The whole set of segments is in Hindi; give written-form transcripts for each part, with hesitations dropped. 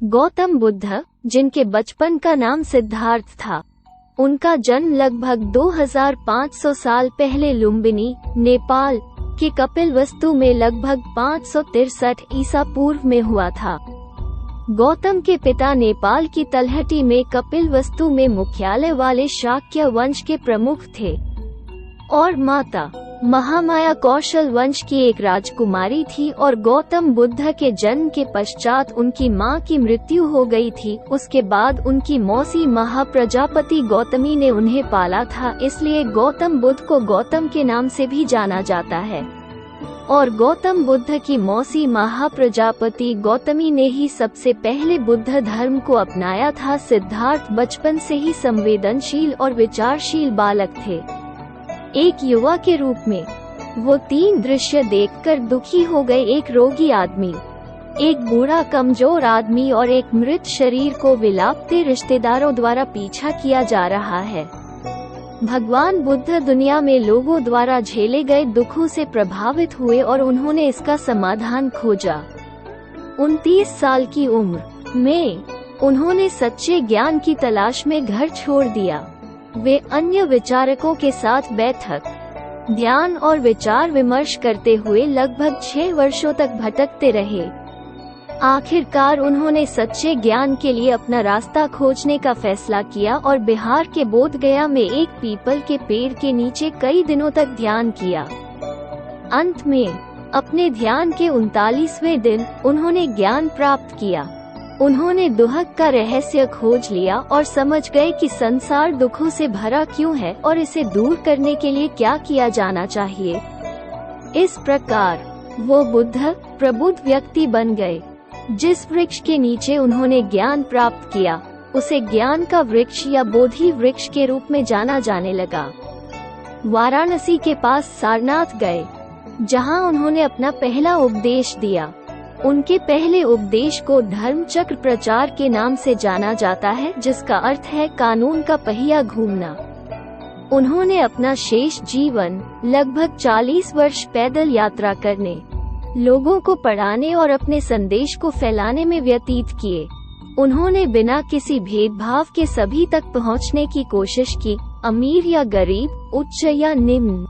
गौतम बुद्ध, जिनके बचपन का नाम सिद्धार्थ था, उनका जन्म लगभग 2500 साल पहले लुम्बिनी, नेपाल के कपिलवस्तु में लगभग 563 ईसा पूर्व में हुआ था। गौतम के पिता नेपाल की तलहटी में कपिलवस्तु में मुख्यालय वाले शाक्य वंश के प्रमुख थे और माता महामाया कौशल वंश की एक राजकुमारी थी और गौतम बुद्ध के जन्म के पश्चात उनकी मां की मृत्यु हो गई थी। उसके बाद उनकी मौसी महाप्रजापति गौतमी ने उन्हें पाला था, इसलिए गौतम बुद्ध को गौतम के नाम से भी जाना जाता है। और गौतम बुद्ध की मौसी महाप्रजापति गौतमी ने ही सबसे पहले बुद्ध धर्म को अपनाया था। सिद्धार्थ बचपन से ही संवेदनशील और विचारशील बालक थे। एक युवा के रूप में वो 3 दृश्य देखकर दुखी हो गए। एक रोगी आदमी, एक बूढ़ा कमजोर आदमी और एक मृत शरीर को विलापते रिश्तेदारों द्वारा पीछा किया जा रहा है। भगवान बुद्ध दुनिया में लोगों द्वारा झेले गए दुखों से प्रभावित हुए और उन्होंने इसका समाधान खोजा। 29 साल की उम्र में उन्होंने सच्चे ज्ञान की तलाश में घर छोड़ दिया। वे अन्य विचारकों के साथ बैठक, ध्यान और विचार विमर्श करते हुए लगभग 6 वर्षों तक भटकते रहे। आखिरकार उन्होंने सच्चे ज्ञान के लिए अपना रास्ता खोजने का फैसला किया और बिहार के बोध गया में एक पीपल के पेड़ के नीचे कई दिनों तक ध्यान किया। अंत में अपने ध्यान के 39वें दिन उन्होंने ज्ञान प्राप्त किया। उन्होंने दुहक का रहस्य खोज लिया और समझ गए कि संसार दुखों से भरा क्यों है और इसे दूर करने के लिए क्या किया जाना चाहिए। इस प्रकार वो बुद्ध प्रबुद्ध व्यक्ति बन गए। जिस वृक्ष के नीचे उन्होंने ज्ञान प्राप्त किया उसे ज्ञान का वृक्ष या बोधि वृक्ष के रूप में जाना जाने लगा। वाराणसी के पास सारनाथ गए, जहां उन्होंने अपना पहला उपदेश दिया। उनके पहले उपदेश को धर्म चक्र प्रचार के नाम से जाना जाता है, जिसका अर्थ है कानून का पहिया घूमना। उन्होंने अपना शेष जीवन लगभग 40 वर्ष पैदल यात्रा करने, लोगों को पढ़ाने और अपने संदेश को फैलाने में व्यतीत किए। उन्होंने बिना किसी भेदभाव के सभी तक पहुंचने की कोशिश की, अमीर या गरीब, उच्च या निम्न,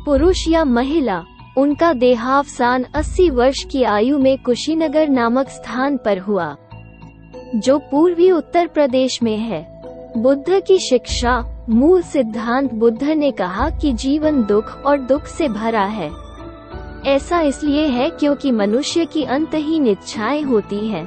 पुरुष या महिला। उनका देहावसान 80 वर्ष की आयु में कुशीनगर नामक स्थान पर हुआ, जो पूर्वी उत्तर प्रदेश में है। बुद्ध की शिक्षा मूल सिद्धांत बुद्ध ने कहा कि जीवन दुख और दुख से भरा है। ऐसा इसलिए है क्योंकि मनुष्य की अंतहीन इच्छाएं होती हैं।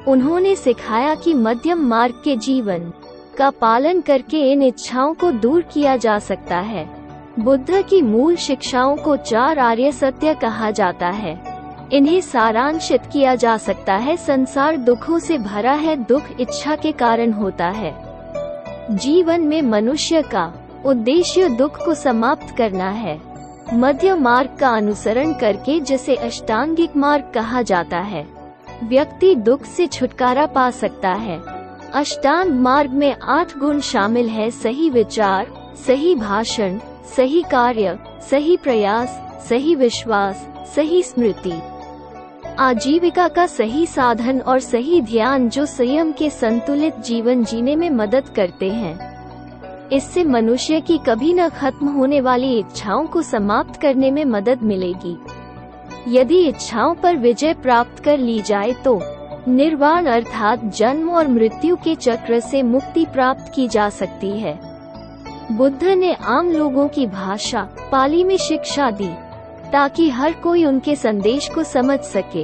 उन्होंने सिखाया कि मध्यम मार्ग के जीवन का पालन करके इन इच्छाओं को दूर किया जा सकता है। बुद्ध की मूल शिक्षाओं को 4 आर्य सत्य कहा जाता है। इन्हें सारांशित किया जा सकता है। संसार दुखों से भरा है, दुख इच्छा के कारण होता है। जीवन में मनुष्य का उद्देश्य दुख को समाप्त करना है। मध्य मार्ग का अनुसरण करके, जिसे अष्टांगिक मार्ग कहा जाता है, व्यक्ति दुख से छुटकारा पा सकता है। अष्टांग मार्ग में 8 गुण शामिल है: सही विचार, सही भाषण, सही कार्य, सही प्रयास, सही विश्वास, सही स्मृति, आजीविका का सही साधन और सही ध्यान, जो संयम के संतुलित जीवन जीने में मदद करते हैं। इससे मनुष्य की कभी न खत्म होने वाली इच्छाओं को समाप्त करने में मदद मिलेगी। यदि इच्छाओं पर विजय प्राप्त कर ली जाए तो निर्वाण अर्थात जन्म और मृत्यु के चक्र से मुक्ति प्राप्त की जा सकती है। बुद्ध ने आम लोगों की भाषा पाली में शिक्षा दी ताकि हर कोई उनके संदेश को समझ सके।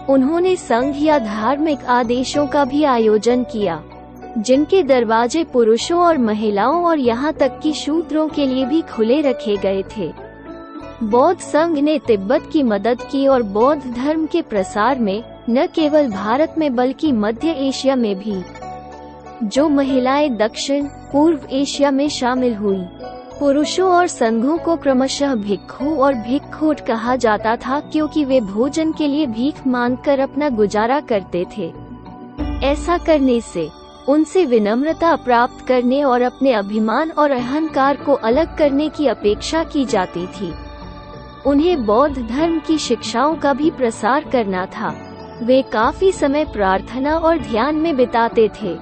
उन्होंने संघ या धार्मिक आदेशों का भी आयोजन किया, जिनके दरवाजे पुरुषों और महिलाओं और यहाँ तक कि शूद्रों के लिए भी खुले रखे गए थे। बौद्ध संघ ने तिब्बत की मदद की और बौद्ध धर्म के प्रसार में न केवल भारत में बल्कि मध्य एशिया में भी, जो महिलाएं दक्षिण पूर्व एशिया में शामिल हुई। पुरुषों और संघों को क्रमशः भिक्षु और भिक्षुट कहा जाता था, क्योंकि वे भोजन के लिए भीख मांगकर अपना गुजारा करते थे। ऐसा करने से उनसे विनम्रता प्राप्त करने और अपने अभिमान और अहंकार को अलग करने की अपेक्षा की जाती थी। उन्हें बौद्ध धर्म की शिक्षाओं का भी प्रसार करना था। वे काफी समय प्रार्थना और ध्यान में बिताते थे।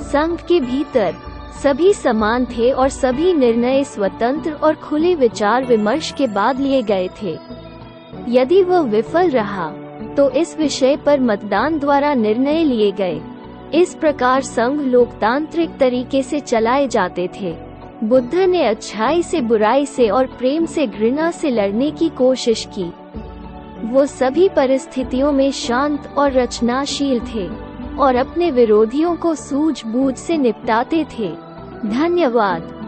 संघ के भीतर सभी समान थे और सभी निर्णय स्वतंत्र और खुले विचार विमर्श के बाद लिए गए थे। यदि वह विफल रहा तो इस विषय पर मतदान द्वारा निर्णय लिए गए। इस प्रकार संघ लोकतांत्रिक तरीके से चलाए जाते थे। बुद्ध ने अच्छाई से बुराई से और प्रेम से घृणा से लड़ने की कोशिश की। वो सभी परिस्थितियों में शांत और रचनाशील थे और अपने विरोधियों को सूझबूझ से निपटाते थे। धन्यवाद।